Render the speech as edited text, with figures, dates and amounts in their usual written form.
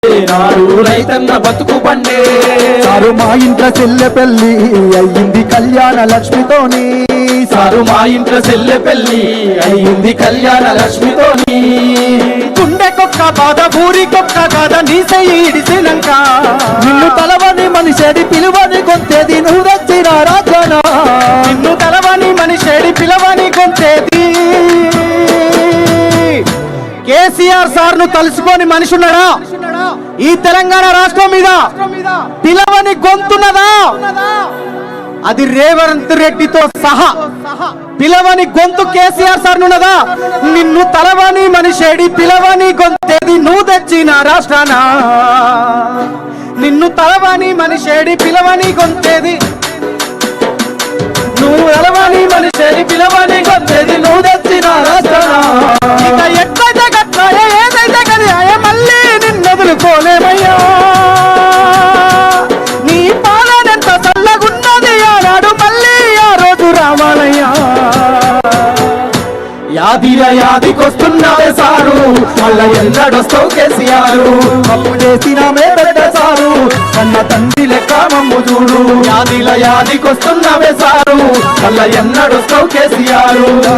నాడు రైతన్న బతుకు పండే సారు మా ఇంట్లో చెల్లె పెళ్లి అయ్యింది కళ్యాణ లక్ష్మితోని సారు మా ఇంట్లో చెల్లె పెళ్లి అయ్యింది కళ్యాణ లక్ష్మితోని గుండెకొక్క బాధ ఊరికొక్క కాద నీ సైడిసినంక నిన్ను తలవని మనిషేడి పిలువని కొంతేది నువ్వు తెచ్చిన రాజన నిన్ను తలవని మనిషేడి పిలవని కొంతేది కేసీఆర్ సార్ ను తలుసుకొని మనిషి ఉన్నాడా ఈ తెలంగాణ రాష్ట్రం మీద పిలవని గొంతున్నదా అది రేవంత్ రెడ్డితో సహా పిలవని గొంతు కేసీఆర్ సార్ ఉన్నదా నిన్ను తలవని మనిషేడి పిలవని గొంతేది నువ్వు తెచ్చిన రాష్ట్రాన నిన్ను తలవని మనిషేడి పిలవని గొంతేది నువ్వు తలవని మనిషేడి పిలవని గొంతేది నువ్వు తెచ్చిన రాష్ట్రాన ఇక ఎట్లయితే గట్లయే ఏదైతే గదియాయే మళ్ళీ నిన్నొదులుకోలేమయ్యా నీ పాలనెంత చల్లగున్నది ఆనాడు మళ్ళీ ఆ రోజు రావాలయ్యా యాదిల యాదికొస్తున్నావే సారు మళ్ళా ఎన్నడొస్తావు కేసీఆర్ అప్పు చేసినామే పెద్ద సారు కన్న తండ్రి లెక్క మమ్ము చూడు యాదిల యాదికొస్తున్నావే సారు మళ్ళా ఎన్నడొస్తావు కేసీఆర్